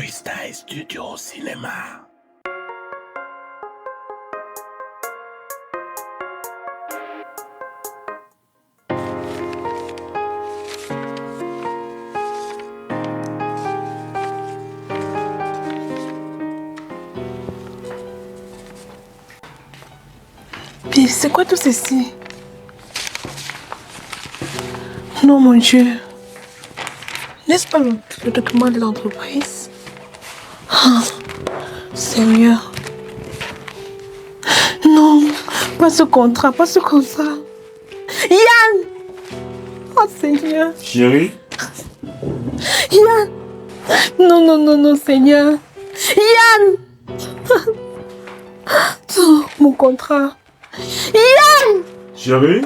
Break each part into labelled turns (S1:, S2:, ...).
S1: Freestyle Studio Cinéma.
S2: Puis, c'est quoi tout ceci? Non, mon Dieu. N'est-ce pas le document de l'entreprise? Oh, Seigneur. Non, pas ce contrat, pas ce contrat. Yann! Oh, Seigneur.
S3: Chérie?
S2: Yann! Non, non, non, non, Seigneur. Yann! Oh, mon contrat. Yann!
S3: Chérie?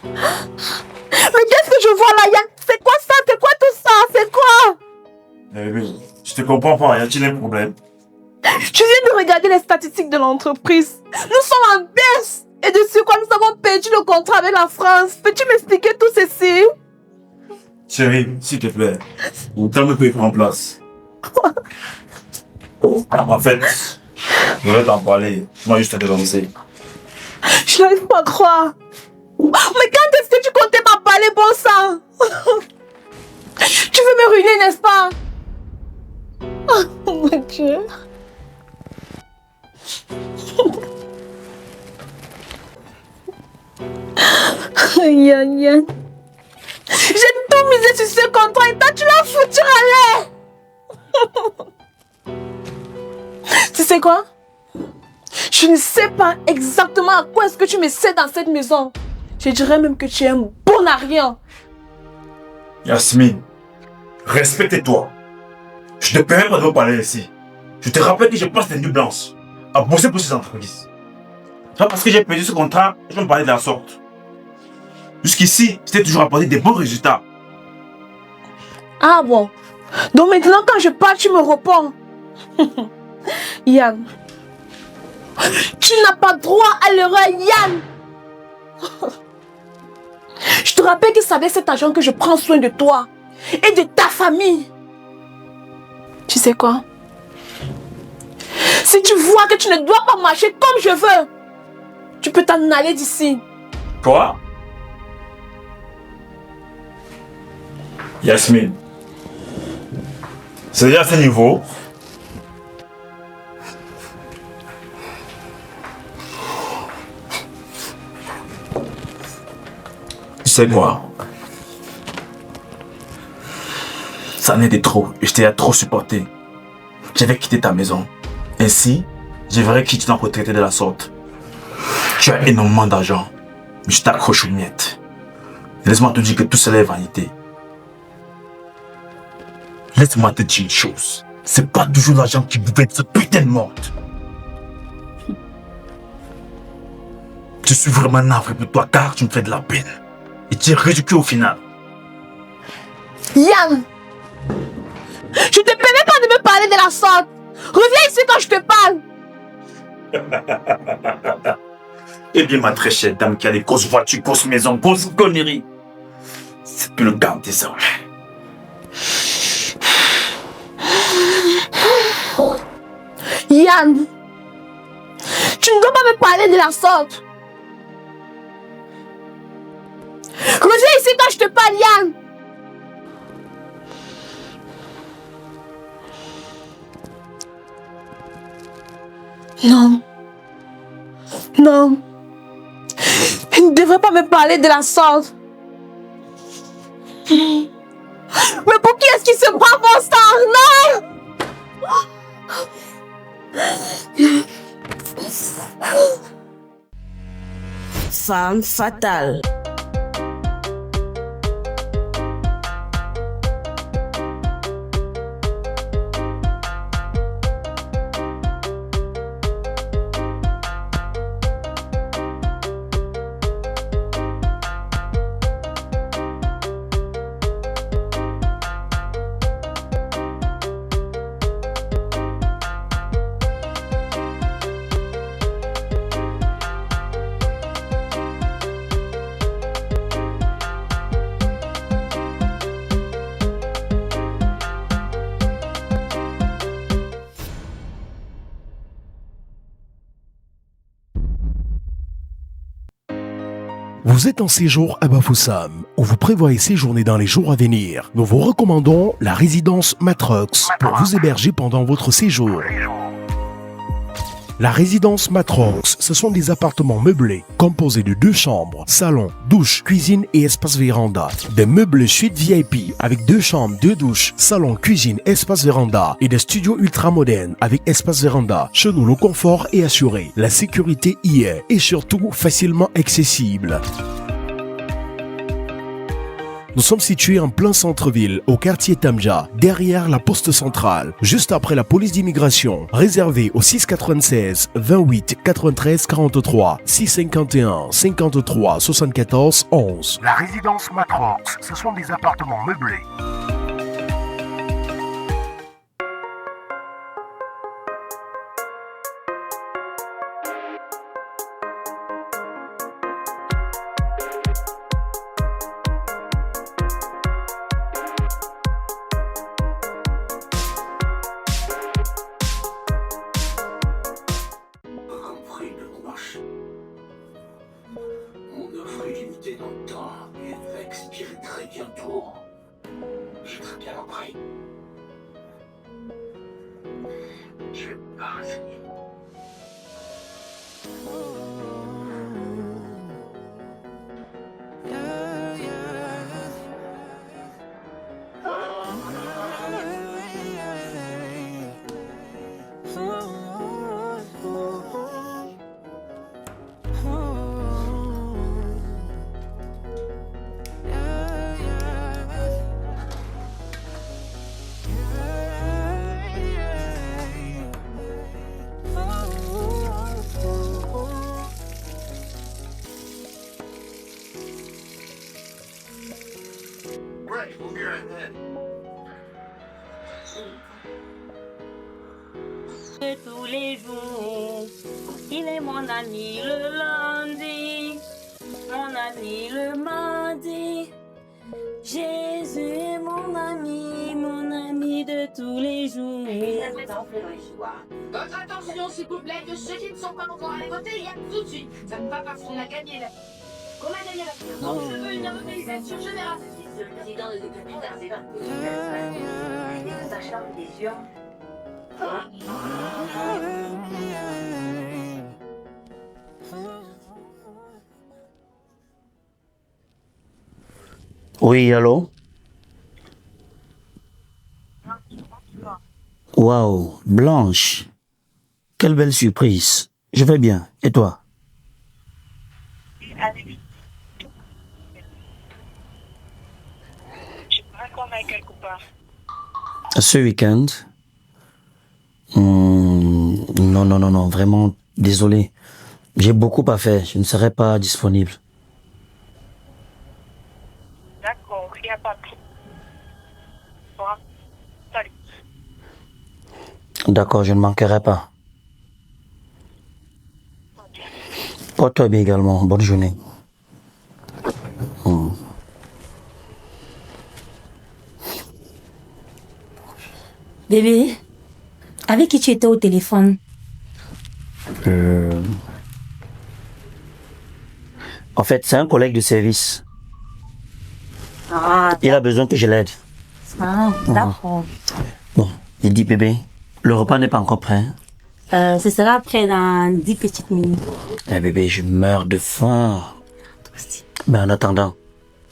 S2: Mais qu'est-ce que je vois là, Yann? C'est quoi ça? C'est quoi tout ça? C'est quoi?
S3: Oui, je te comprends pas, y a-t-il un problème?
S2: Tu viens de regarder les statistiques de l'entreprise. Nous sommes en baisse. Et dessus quoi, nous avons perdu le contrat avec la France. Peux-tu m'expliquer tout ceci?
S3: Chérie, s'il te plaît, autant me payer en place. En fait, je vais t'en parler. Moi, juste à te lancer.
S2: Je n'arrive pas à croire. Mais quand est-ce que tu comptais m'en parler, bon sang? Tu veux me ruiner, n'est-ce pas? Oh mon Dieu. Yann, Yann. J'ai tout misé sur ce contrat et toi tu l'as foutu à l'air. Tu sais quoi? Je ne sais pas exactement à quoi est-ce que tu me sais dans cette maison. Je dirais même que tu es un bon à rien.
S3: Yasmine, respecte-toi. Je te permets pas de me parler ici. Je te rappelle que je passe des nuits blanches à bosser pour ces entreprises. C'est pas parce que j'ai perdu ce contrat, je vais me parler de la sorte. Jusqu'ici, je t'ai toujours apporté des bons résultats.
S2: Ah bon? Donc maintenant quand je parle, tu me réponds. Yann. Tu n'as pas droit à l'erreur, Yann. Je te rappelle que c'est avec cet argent que je prends soin de toi et de ta famille. Tu sais quoi? Si tu vois que tu ne dois pas marcher comme je veux, tu peux t'en aller d'ici.
S3: Quoi? Yasmine, c'est à ce niveau. Tu sais quoi? Ça en est de trop et je t'ai trop supporté. J'avais quitté ta maison. Ainsi, je verrais qui tu t'en retraiter de la sorte. Tu as énormément d'argent, mais je t'accroche aux miettes. Laisse-moi te dire que tout cela est vanité. Laisse-moi te dire une chose. C'est pas toujours l'argent qui gouverne cette putain de monde. Je suis vraiment navré pour toi car tu me fais de la peine. Et tu es ridicule au final.
S2: Yann! Je te permets pas de me parler de la sorte. Reviens ici quand je te parle.
S3: Eh bien, ma très chère dame qui a des grosses voitures, grosses maisons, grosses conneries. C'est plus le cas désormais.
S2: Yann! Tu ne dois pas me parler de la sorte. Reviens ici quand je te parle, Yann! Non. Non. Tu ne devrais pas me parler de la sorte. Mais pour qui est-ce qu'il se prend mon sang? Non!
S4: Femme fatale. Vous êtes en séjour à Bafoussam, où vous prévoyez séjourner dans les jours à venir. Nous vous recommandons la résidence Matrox pour vous héberger pendant votre séjour. La résidence Matrox, ce sont des appartements meublés, composés de 2 chambres, salon, douche, cuisine et espace véranda. Des meubles suite VIP avec 2 chambres, 2 douches, salon, cuisine, espace véranda et des studios ultramodernes avec espace véranda. Chez nous, le confort est assuré, la sécurité y est et surtout facilement accessible. Nous sommes situés en plein centre-ville, au quartier Tamja, derrière la poste centrale, juste après la police d'immigration. Réservé au 696 28 93 43 651 53 74 11. La résidence Matrox, ce sont des appartements meublés.
S1: On devrait limiter dans le temps et va expirer très bientôt. J'ai très bien compris. Je vais pas essayer.
S5: De tous les jours, il est mon ami le lundi, mon ami le mardi. Jésus est mon ami de tous les jours.
S6: Votre attention, s'il vous plaît, de ceux qui ne sont pas encore allés voter, il y a tout de suite. Ça ne va pas parce qu'on a gagné la... Qu'on a gagné la... Donc je veux une mobilisation générale.
S7: Le président de l'État des achats des urnes.
S8: Oui, allô? Waouh, Blanche. Quelle belle surprise. Je vais bien. Et toi? Ce week-end? Non, vraiment, désolé. J'ai beaucoup à faire, je ne serai pas disponible.
S9: D'accord, il n'y a pas de problème. Salut.
S8: D'accord, je ne manquerai pas. Porte-toi bien également, bonne journée.
S5: Bébé, avec qui tu étais au téléphone?
S8: En fait, c'est un collègue de service.
S5: Ah,
S8: Il a besoin que je l'aide.
S5: d'accord.
S8: Bon, il dit bébé, le repas n'est pas encore prêt.
S5: Ce sera prêt dans 10 petites minutes.
S8: Eh bébé, je meurs de faim. Mais en attendant,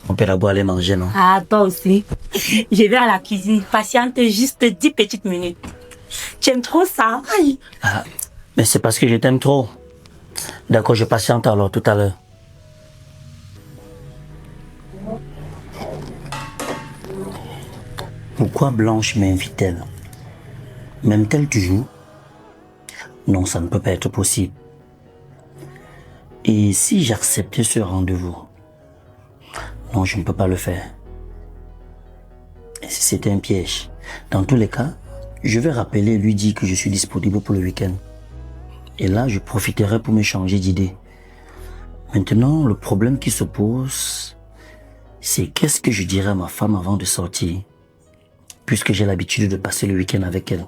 S8: on peut d'abord aller manger, non?
S5: Ah, toi aussi. Je vais à la cuisine. Patiente juste 10 petites minutes. Tu aimes trop ça? Aïe.
S8: Ah, mais c'est parce que je t'aime trop. D'accord, je patiente alors tout à l'heure. Pourquoi Blanche m'invite-t-elle? M'aime-t-elle toujours? Non, ça ne peut pas être possible. Et si j'acceptais ce rendez-vous? Non, je ne peux pas le faire. Et si c'était un piège? Dans tous les cas, je vais rappeler et lui dire que je suis disponible pour le week-end. Et là, je profiterai pour me changer d'idée. Maintenant, le problème qui se pose, c'est qu'est-ce que je dirai à ma femme avant de sortir, puisque j'ai l'habitude de passer le week-end avec elle.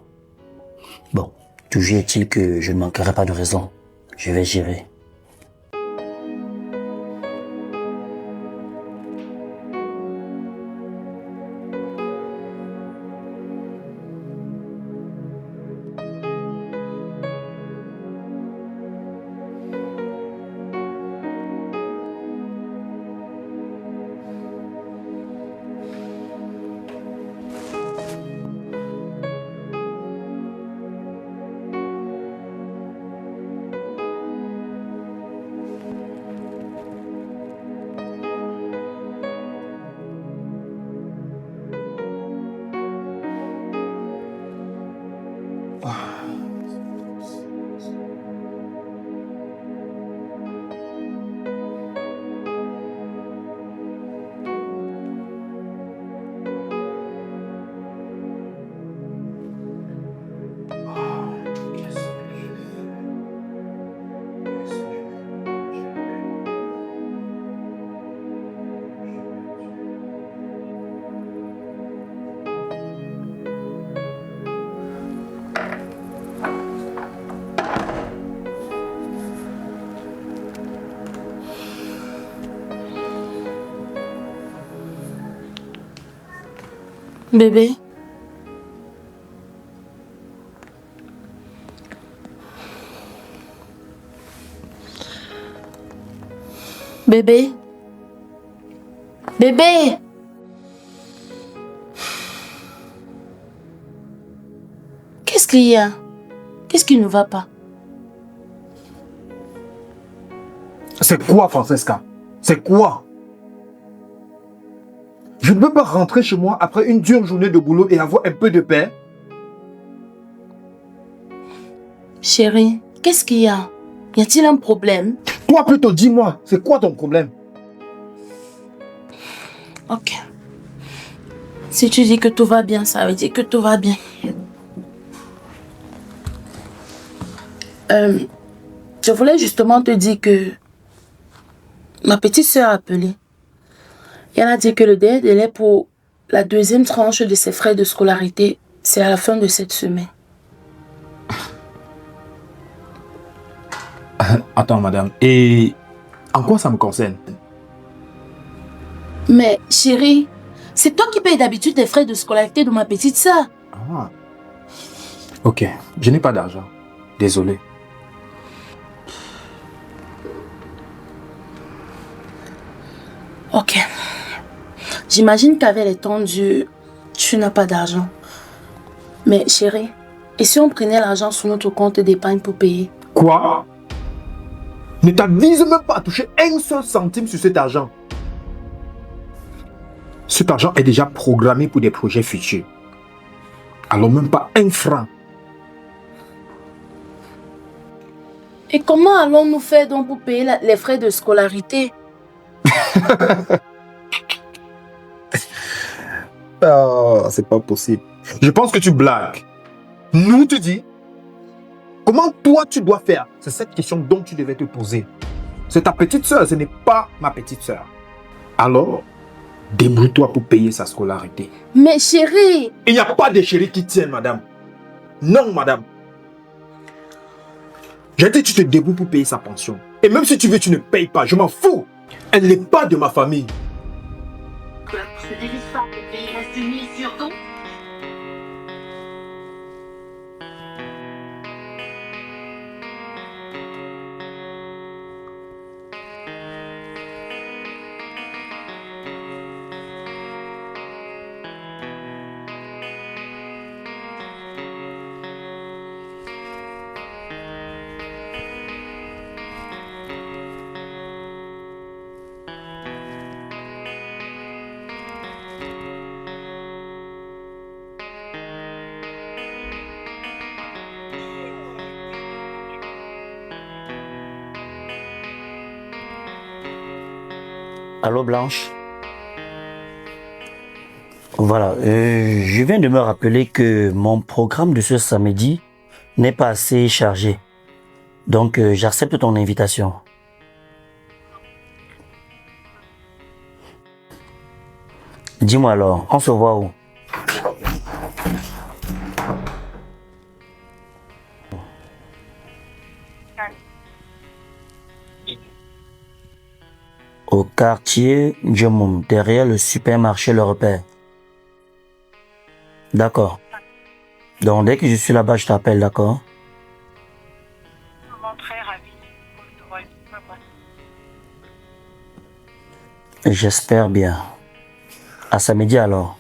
S8: Bon, toujours est-il que je ne manquerai pas de raison. Je vais gérer.
S2: Bébé. Bébé. Bébé. Qu'est-ce qu'il y a? Qu'est-ce qui ne va pas?
S10: C'est quoi, Francesca? C'est quoi? Je ne peux pas rentrer chez moi après une dure journée de boulot et avoir un peu de paix.
S2: Chérie, qu'est-ce qu'il y a? Y a-t-il un problème?
S10: Toi plutôt, dis-moi, c'est quoi ton problème?
S2: Ok. Si tu dis que tout va bien, ça veut dire que tout va bien. Je voulais justement te dire que ma petite sœur a appelé. Et elle a dit que le délai pour la deuxième tranche de ses frais de scolarité, c'est à la fin de cette semaine.
S10: Attends, madame, et en quoi ça me concerne?
S2: Mais chérie, c'est toi qui payes d'habitude les frais de scolarité de ma petite sœur.
S10: Ah. Ok, je n'ai pas d'argent. Désolé.
S2: Ok. J'imagine qu'avec les temps durs, tu n'as pas d'argent. Mais chérie, et si on prenait l'argent sur notre compte d'épargne pour payer?
S10: Quoi? Ne t'avise même pas à toucher un seul centime sur cet argent. Cet argent est déjà programmé pour des projets futurs. Alors même pas un franc.
S2: Et comment allons-nous faire donc pour payer les frais de scolarité?
S10: Ah, c'est pas possible. Je pense que tu blagues. Nous, tu dis. Comment toi, tu dois faire? C'est cette question dont tu devais te poser. C'est ta petite sœur, ce n'est pas ma petite sœur. Alors, débrouille-toi pour payer sa scolarité.
S2: Mais chérie!
S10: Il n'y a pas de chérie qui tienne, madame. Non, madame. J'ai dit, tu te débrouilles pour payer sa pension. Et même si tu veux, tu ne payes pas. Je m'en fous. Elle n'est pas de ma famille.
S6: Ce dévise pas, le pays reste uni sur ton.
S8: Allô Blanche? Voilà, je viens de me rappeler que mon programme de ce samedi n'est pas assez chargé. Donc j'accepte ton invitation. Dis-moi alors, on se voit où? Au quartier Djemmoum, derrière le supermarché Le Repère. D'accord. Donc dès que je suis là-bas, je t'appelle, d'accord?
S9: Maman très ravie.
S8: J'espère bien. À samedi alors.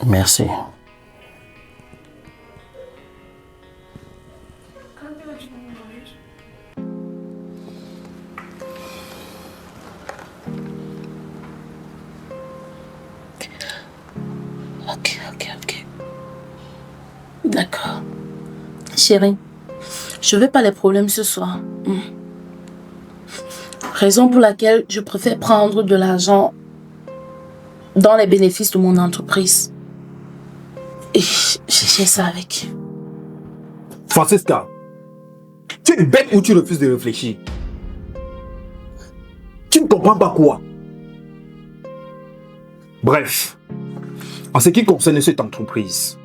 S8: Merci.
S2: Ok. D'accord. Chérie, je veux pas les problèmes ce soir. Raison pour laquelle je préfère prendre de l'argent dans les bénéfices de mon entreprise. Et j'ai ça avec.
S10: Francesca, tu es bête ou tu refuses de réfléchir? Tu ne comprends pas quoi? Bref, en ce qui concerne cette entreprise,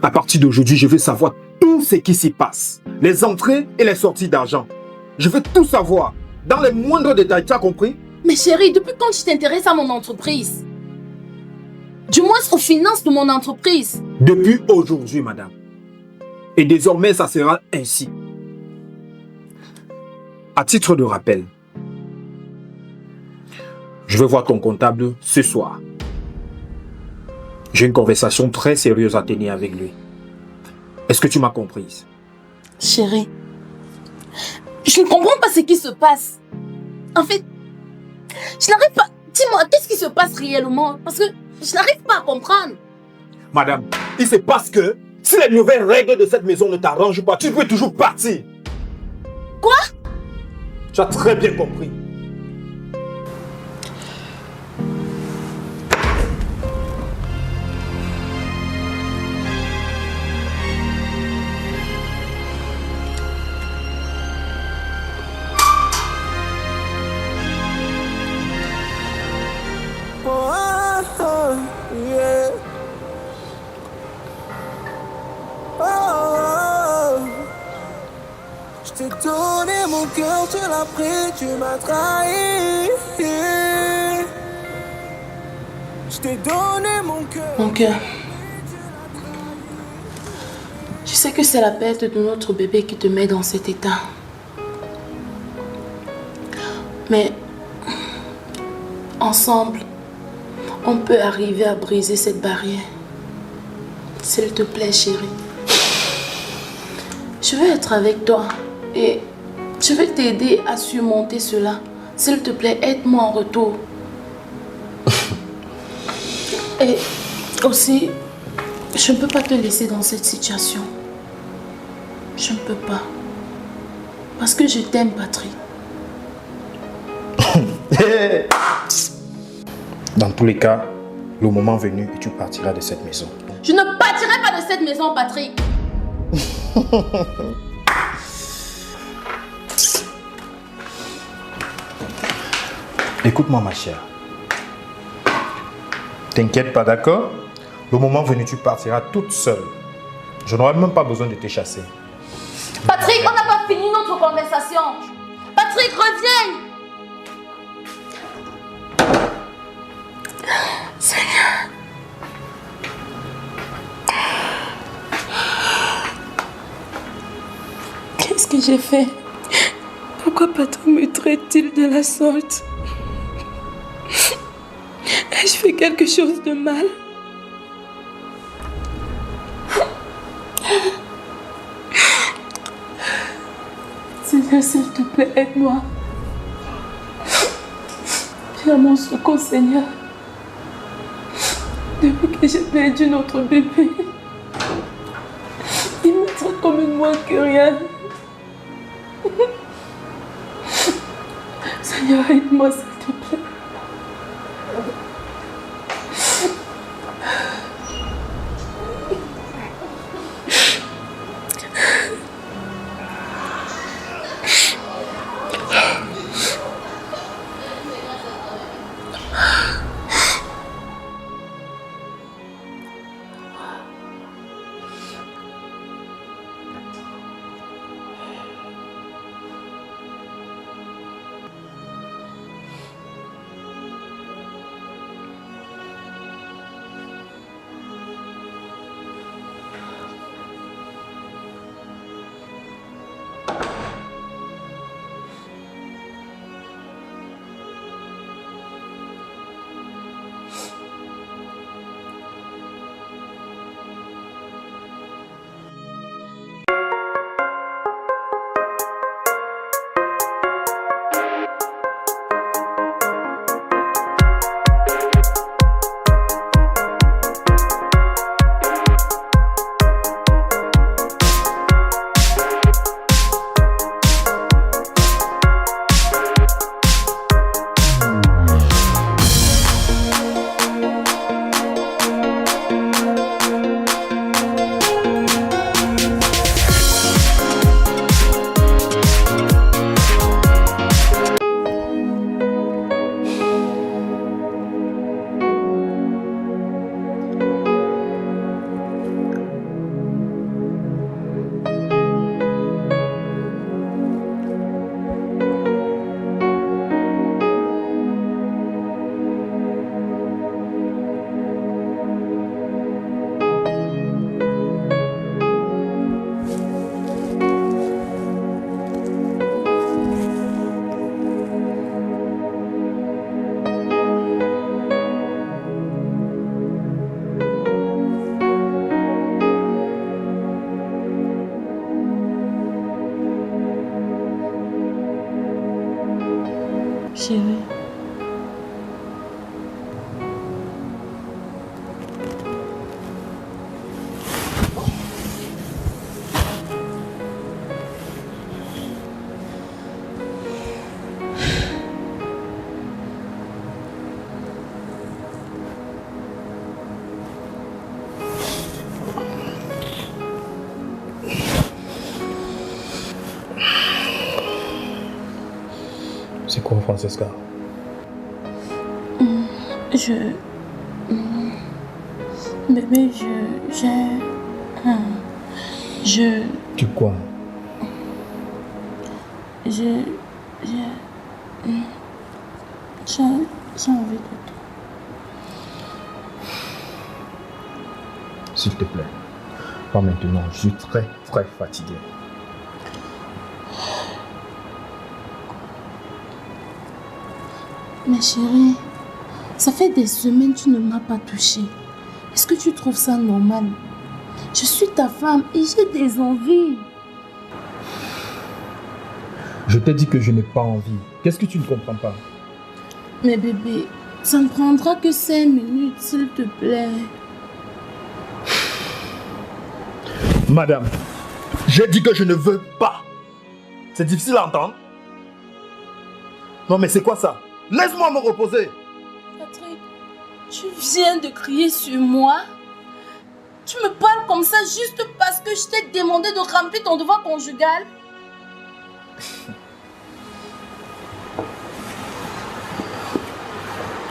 S10: à partir d'aujourd'hui, je veux savoir tout ce qui s'y passe. Les entrées et les sorties d'argent. Je veux tout savoir, dans les moindres détails, tu as compris?
S2: Mais chérie, depuis quand tu t'intéresses à mon entreprise? Du moins aux finances de mon entreprise.
S10: Depuis aujourd'hui, madame. Et désormais, ça sera ainsi. À titre de rappel, je veux voir ton comptable ce soir. J'ai une conversation très sérieuse à tenir avec lui. Est-ce que tu m'as comprise?
S2: Chérie, je ne comprends pas ce qui se passe. En fait, je n'arrive pas... Dis-moi, qu'est-ce qui se passe réellement? Parce que je n'arrive pas à comprendre.
S10: Madame, il se passe que si les nouvelles règles de cette maison ne t'arrangent pas, tu peux toujours partir.
S2: Quoi?
S10: Tu as très bien compris.
S11: Je t'ai donné mon cœur, tu l'as pris, tu m'as trahi. Je t'ai donné mon cœur.
S2: Mon cœur. Je sais que c'est la perte de notre bébé qui te met dans cet état. Mais ensemble, on peut arriver à briser cette barrière. S'il te plaît, chérie. Je veux être avec toi et je veux t'aider à surmonter cela. S'il te plaît, aide-moi en retour. Et aussi, je ne peux pas te laisser dans cette situation. Je ne peux pas. Parce que je t'aime, Patrick.
S10: Dans tous les cas, le moment venu et tu partiras de cette maison.
S2: Je ne partirai pas de cette maison, Patrick.
S10: Écoute-moi, ma chère. T'inquiète pas, d'accord? Le moment venu, tu partiras toute seule. Je n'aurai même pas besoin de te chasser.
S2: Patrick, on n'a pas fini notre conversation. Patrick, reviens. Seigneur. Qu'est-ce que j'ai fait? Pourquoi Patrick me traite-t-il de la sorte? Ai-je fait quelque chose de mal? Seigneur, s'il te plaît, aide-moi. Viens à mon secours, Seigneur. Depuis que j'ai perdu notre bébé, il me traite comme une moins que rien. Seigneur, aide-moi, s'il te plaît. Chérie.
S10: C'est quoi, Francesca?
S2: Bébé,
S10: Tu quoi?
S2: J'ai envie de toi.
S10: S'il te plaît, pas maintenant, je suis très fatigué.
S2: Mais chérie, ça fait des semaines que tu ne m'as pas touché. Est-ce que tu trouves ça normal? Je suis ta femme et j'ai des envies.
S10: Je t'ai dit que je n'ai pas envie. Qu'est-ce que tu ne comprends pas?
S2: Mais bébé, ça ne prendra que 5 minutes, s'il te plaît.
S10: Madame, j'ai dit que je ne veux pas. C'est difficile à entendre. Non mais c'est quoi ça? Laisse-moi me reposer.
S2: Patrick, tu viens de crier sur moi? Tu me parles comme ça juste parce que je t'ai demandé de remplir ton devoir conjugal?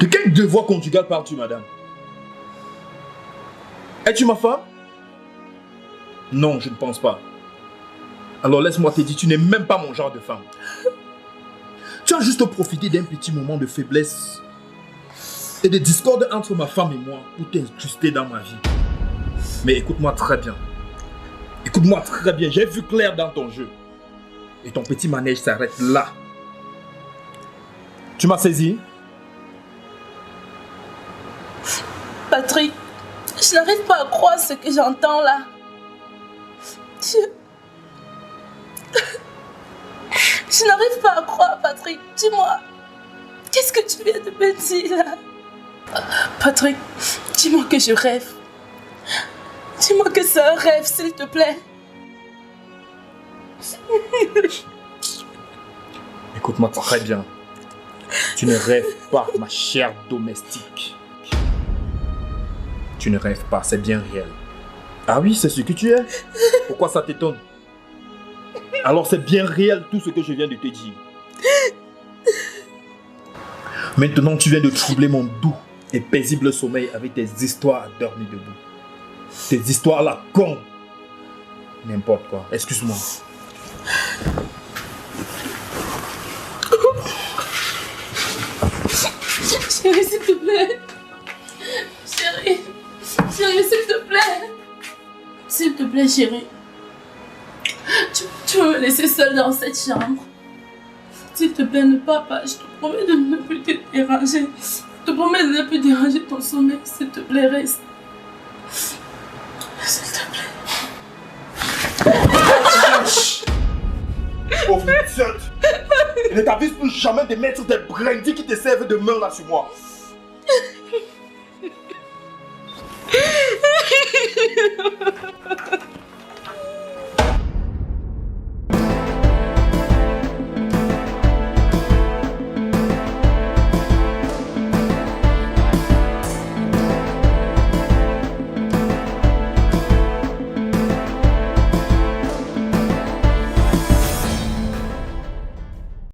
S10: De quel devoir conjugal parles-tu, madame? Es-tu ma femme? Non, je ne pense pas. Alors laisse-moi te dire, tu n'es même pas mon genre de femme. Tu as juste profité d'un petit moment de faiblesse et de discorde entre ma femme et moi pour t'incruster dans ma vie. Mais écoute-moi très bien. Écoute-moi très bien, j'ai vu clair dans ton jeu. Et ton petit manège s'arrête là. Tu m'as saisi?
S2: Patrick, je n'arrive pas à croire ce que j'entends là. Je n'arrive pas à croire, Patrick. Dis-moi, qu'est-ce que tu viens de me dire là? Patrick, dis-moi que je rêve. Dis-moi que c'est un rêve, s'il te plaît.
S10: Écoute-moi très bien. Tu ne rêves pas, ma chère domestique. Tu ne rêves pas, c'est bien réel. Ah oui, c'est ce que tu es. Pourquoi ça t'étonne? Alors c'est bien réel tout ce que je viens de te dire. Maintenant tu viens de troubler mon doux et paisible sommeil avec tes histoires à dormir debout. Tes histoires là, con. N'importe quoi, excuse-moi.
S2: Chérie, s'il te plaît. Chérie, s'il te plaît. S'il te plaît, chérie. Tu vas me laisser seule dans cette chambre. S'il te plaît, ne pars pas. Je te promets de ne plus te déranger. Je te promets de ne plus déranger ton sommeil. S'il te plaît, reste. S'il te plaît.
S10: Pauvre idiote. Il ne t'avise plus jamais de mettre des brindilles qui te servent de main là sur moi.